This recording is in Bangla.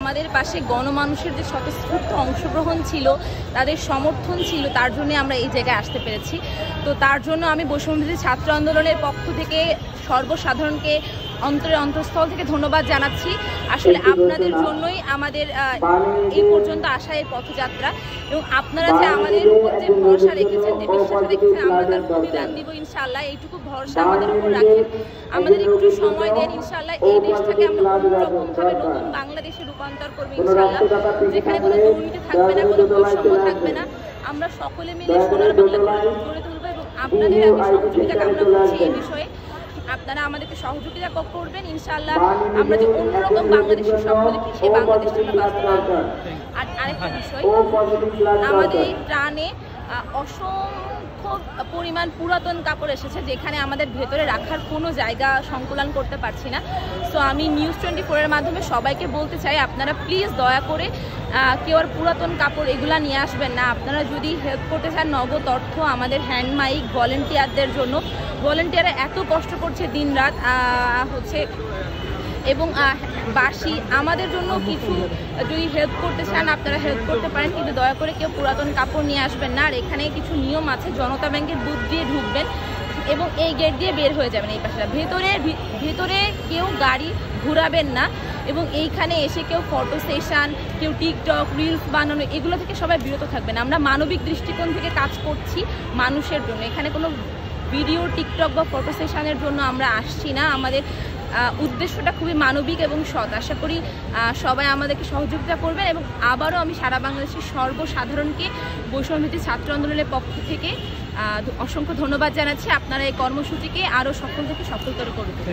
আমাদের পাশে গণমানুষের যে স্বতঃস্ফূর্ত অংশগ্রহণ ছিল, তাদের সমর্থন ছিল, তার জন্য আমরা এই জায়গায় আসতে পেরেছি। তো তার জন্য আমি বৈষম্যবিরোধী ছাত্র আন্দোলনের পক্ষ থেকে সর্বসাধারণকে অন্তঃস্থল থেকে ধন্যবাদ জানাচ্ছি। আসলে আপনাদের জন্যই আমাদের এই পর্যন্ত আসা এই পথযাত্রা, এবং আপনারা যে আমাদের উপর যে ভরসা রেখেছেন, যে বিশ্বাস রেখেছেন, আমরা তার প্রতিদান দিব ইনশাআল্লাহ। এইটুকু ভরসা আমাদের উপর রাখেন, আমাদের একটু সময় দেন। ইনশাআল্লাহ এই দেশটাকে আমরা অন্যরকমভাবে নতুন বাংলাদেশে রূপান্তর করবো ইনশাআল্লাহ, যেখানে কোনো দুর্নীতি থাকবে না, কোনো বৈষম্য থাকবে না। আমরা সকলে মিলে সোনার বাংলা গড়ে তুলবো, এবং আপনাদের আমি সহযোগিতা কামনা করছি এই বিষয়ে। আপনারা আমাদেরকে সহযোগিতা করবেন ইনশাআল্লাহ। আমরা যে অন্যরকম বাংলাদেশের স্বপ্ন দেখি, সেই বাংলাদেশটা আমরা বাস্তবায়ন করব। আর আরেকটা বিষয়, আমাদের এই প্রাণে অসংখ্য পরিমাণ পুরাতন কাপড় এসেছে, যেখানে আমাদের ভেতরে রাখার কোনো জায়গা সংকুলান করতে পারছি না। সো আমি নিউজ 24-এর মাধ্যমে সবাইকে বলতে চাই, আপনারা প্লিজ দয়া করে কেউ আর পুরাতন কাপড় এগুলা নিয়ে আসবেন না। আপনারা যদি হেল্প করতে চান নগদ অর্থ আমাদের হ্যান্ড মাইক ভলেন্টিয়ারদের জন্য, ভলেন্টিয়াররা এত কষ্ট করছে দিন রাত এবং বাসি আমাদের জন্য কিছু যদি হেল্প করতে চান আপনারা হেল্প করতে পারেন, কিন্তু দয়া করে কেউ পুরাতন কাপড় নিয়ে আসবেন না। আর এখানে কিছু নিয়ম আছে, জনতা ব্যাংকের বুথ দিয়ে ঢুকবেন এবং এই গেট দিয়ে বের হয়ে যাবেন। এই পাশে ভেতরে কেউ গাড়ি ঘুরাবেন না, এবং এইখানে এসে কেউ ফটো সেশন, কেউ টিকটক রিলস বানানো, এগুলো থেকে সবাই বিরত থাকবেন। আমরা মানবিক দৃষ্টিকোণ থেকে কাজ করছি মানুষের জন্য, এখানে কোনো ভিডিও টিকটক বা ফটো সেশনের জন্য আমরা আসছি না। আমাদের উদ্দেশ্যটা খুবই মানবিক এবং সৎ। আশা করি সবাই আমাদেরকে সহযোগিতা করবেন, এবং আবারও আমি সারা বাংলাদেশের সর্বসাধারণকে বৈষম্যবিরোধী ছাত্র আন্দোলনের পক্ষ থেকে অসংখ্য ধন্যবাদ জানাচ্ছি। আপনারা এই কর্মসূচিকে আরও সফল থেকে সফলতর করবেন।